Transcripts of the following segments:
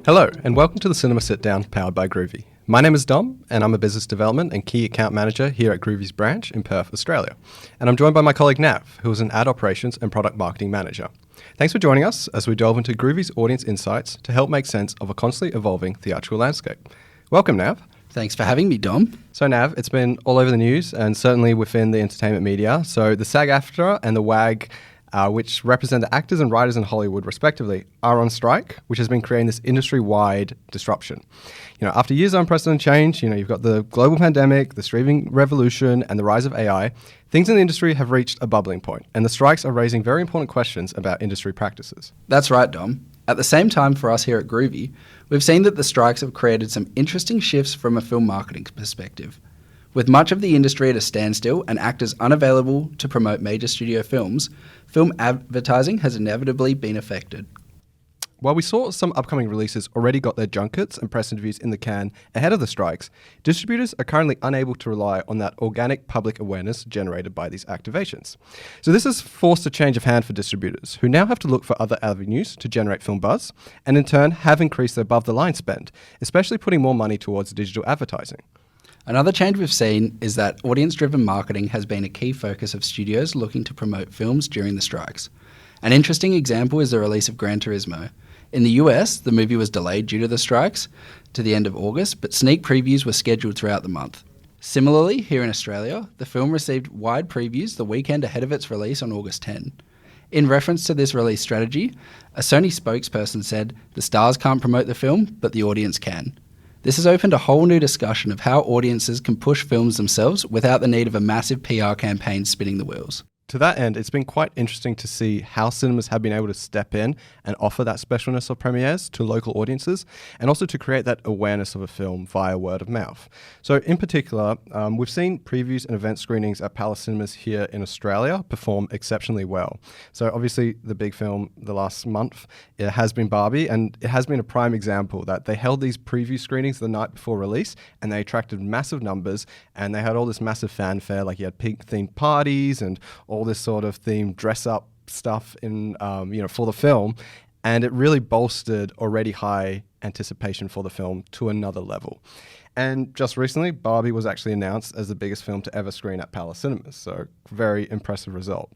Hello, and welcome to the Cinema Sitdown powered by Groovy. My name is Dom, and I'm a business development and key account manager here at Groovy's branch in Perth, Australia. And I'm joined by my colleague Nav, who is an ad operations and product marketing manager. Thanks for joining us as we delve into Groovy's audience insights to help make sense of a constantly evolving theatrical landscape. Welcome, Nav. Thanks for having me, Dom. So, Nav, it's been all over the news and certainly within the entertainment media. So, the SAG-AFTRA and the WAG, which represent the actors and writers in Hollywood respectively, are on strike, which has been creating this industry-wide disruption. After years of unprecedented change, you've got the global pandemic, the streaming revolution, and the rise of AI, things in the industry have reached a bubbling point, and the strikes are raising very important questions about industry practices. That's right, Dom. At the same time, for us here at Groovy, we've seen that the strikes have created some interesting shifts from a film marketing perspective. With much of the industry at a standstill and actors unavailable to promote major studio films, film advertising has inevitably been affected. While we saw some upcoming releases already got their junkets and press interviews in the can ahead of the strikes, distributors are currently unable to rely on that organic public awareness generated by these activations. So this has forced a change of hand for distributors, who now have to look for other avenues to generate film buzz, and in turn have increased their above-the-line spend, especially putting more money towards digital advertising. Another change we've seen is that audience-driven marketing has been a key focus of studios looking to promote films during the strikes. An interesting example is the release of Gran Turismo. In the US, the movie was delayed due to the strikes to the end of August, but sneak previews were scheduled throughout the month. Similarly, here in Australia, the film received wide previews the weekend ahead of its release on August 10. In reference to this release strategy, a Sony spokesperson said, "The stars can't promote the film, but the audience can." This has opened a whole new discussion of how audiences can push films themselves without the need of a massive PR campaign spinning the wheels. To that end, it's been quite interesting to see how cinemas have been able to step in and offer that specialness of premieres to local audiences, and also to create that awareness of a film via word of mouth. So in particular, we've seen previews and event screenings at Palace Cinemas here in Australia perform exceptionally well. So obviously the big film the last month, it has been Barbie, and it has been a prime example that they held these preview screenings the night before release, and they attracted massive numbers, and they had all this massive fanfare, like you had pink themed parties and all this sort of themed dress-up stuff in, for the film, and it really bolstered already high anticipation for the film to another level. And just recently, Barbie was actually announced as the biggest film to ever screen at Palace Cinemas, so very impressive result.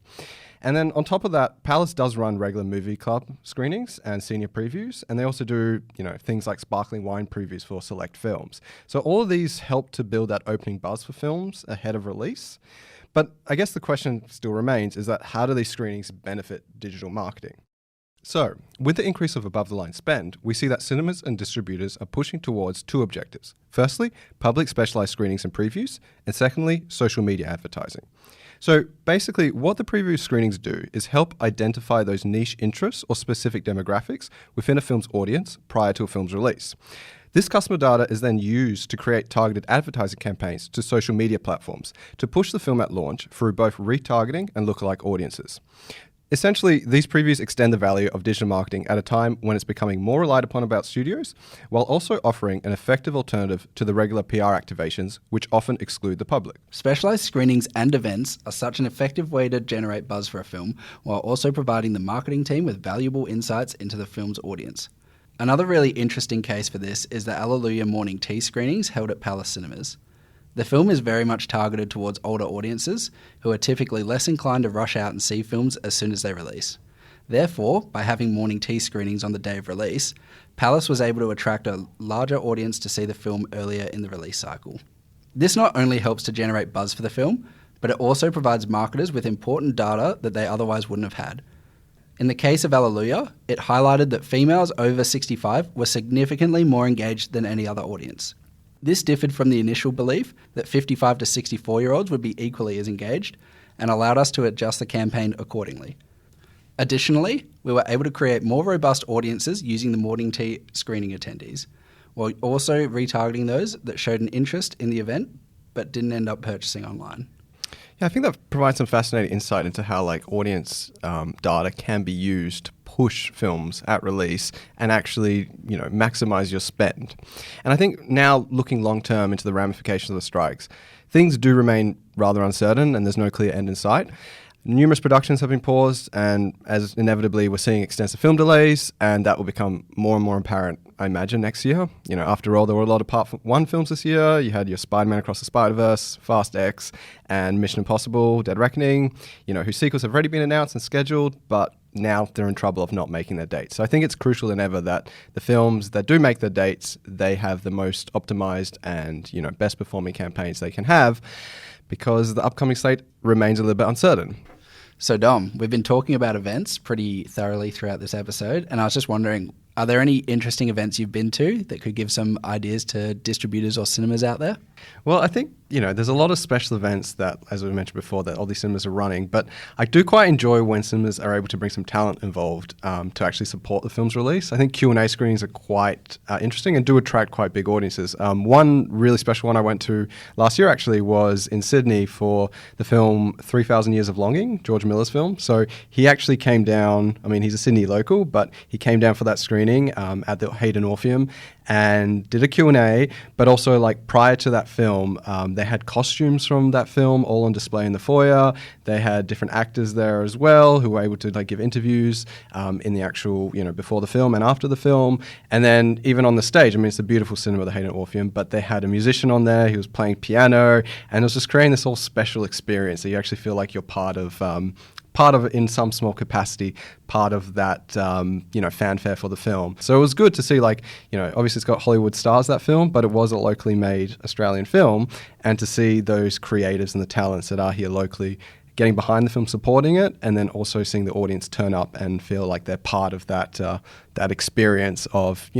And then on top of that, Palace does run regular movie club screenings and senior previews, and they also do, things like sparkling wine previews for select films. So all of these help to build that opening buzz for films ahead of release. But I guess the question still remains is that how do these screenings benefit digital marketing? So, with the increase of above-the-line spend, we see that cinemas and distributors are pushing towards two objectives. Firstly, public specialised screenings and previews, and secondly, social media advertising. So basically, what the preview screenings do is help identify those niche interests or specific demographics within a film's audience prior to a film's release. This customer data is then used to create targeted advertising campaigns to social media platforms to push the film at launch through both retargeting and lookalike audiences. Essentially, these previews extend the value of digital marketing at a time when it's becoming more relied upon about studios, while also offering an effective alternative to the regular PR activations, which often exclude the public. Specialised screenings and events are such an effective way to generate buzz for a film, while also providing the marketing team with valuable insights into the film's audience. Another really interesting case for this is the Alleluia morning tea screenings held at Palace Cinemas. The film is very much targeted towards older audiences who are typically less inclined to rush out and see films as soon as they release. Therefore, by having morning tea screenings on the day of release, Palace was able to attract a larger audience to see the film earlier in the release cycle. This not only helps to generate buzz for the film, but it also provides marketers with important data that they otherwise wouldn't have had. In the case of Alleluia, it highlighted that females over 65 were significantly more engaged than any other audience. This differed from the initial belief that 55 to 64-year-olds would be equally as engaged, and allowed us to adjust the campaign accordingly. Additionally, we were able to create more robust audiences using the morning tea screening attendees, while also retargeting those that showed an interest in the event but didn't end up purchasing online. Yeah, I think that provides some fascinating insight into how audience data can be used to push films at release and actually, maximize your spend. And I think now looking long term into the ramifications of the strikes, things do remain rather uncertain and there's no clear end in sight. Numerous productions have been paused, and as inevitably we're seeing extensive film delays, and that will become more and more apparent, I imagine, next year. After all, there were a lot of Part 1 films this year. You had your Spider-Man Across the Spider-Verse, Fast X, and Mission Impossible, Dead Reckoning, whose sequels have already been announced and scheduled, but now they're in trouble of not making their dates. So I think it's crucial than ever that the films that do make their dates, they have the most optimized and, best performing campaigns they can have, because the upcoming slate remains a little bit uncertain. So Dom, we've been talking about events pretty thoroughly throughout this episode, and I was just wondering, are there any interesting events you've been to that could give some ideas to distributors or cinemas out there? Well, I think, there's a lot of special events that, as we mentioned before, that all these cinemas are running, but I do quite enjoy when cinemas are able to bring some talent involved to actually support the film's release. I think Q&A screenings are quite interesting and do attract quite big audiences. One really special one I went to last year actually was in Sydney for the film 3,000 Years of Longing, George Miller's film. So he actually came down, he's a Sydney local, but he came down for that screening at the Hayden Orpheum and did a Q&A, but also prior to that film, they had costumes from that film all on display in the foyer. They had different actors there as well who were able to give interviews in the actual, before the film and after the film. And then even on the stage, it's a beautiful cinema, the Hayden Orpheum, but they had a musician on there. He was playing piano, and it was just creating this whole special experience that you actually feel like you're part of, in some small capacity, part of that, fanfare for the film. So it was good to see, obviously it's got Hollywood stars, that film, but it was a locally made Australian film, and to see those creatives and the talents that are here locally getting behind the film, supporting it, and then also seeing the audience turn up and feel like they're part of that experience of,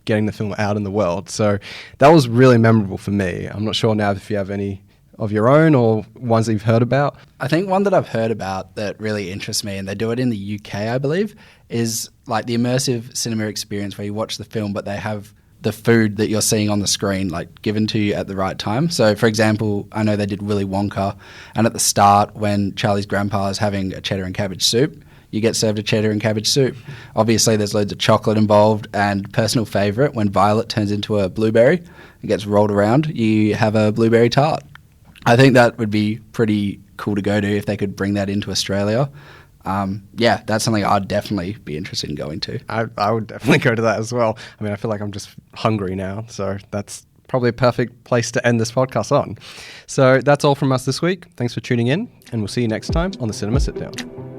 getting the film out in the world. So that was really memorable for me. I'm not sure now if you have any of your own or ones that you've heard about? I think one that I've heard about that really interests me, and they do it in the UK, I believe, is the immersive cinema experience where you watch the film, but they have the food that you're seeing on the screen given to you at the right time. So, for example, I know they did Willy Wonka, and at the start when Charlie's grandpa is having a cheddar and cabbage soup, you get served a cheddar and cabbage soup. Obviously, there's loads of chocolate involved, and personal favourite, when Violet turns into a blueberry and gets rolled around, you have a blueberry tart. I think that would be pretty cool to go to if they could bring that into Australia. That's something I'd definitely be interested in going to. I would definitely go to that as well. I feel like I'm just hungry now, so that's probably a perfect place to end this podcast on. So that's all from us this week. Thanks for tuning in, and we'll see you next time on the Cinema Sit Down.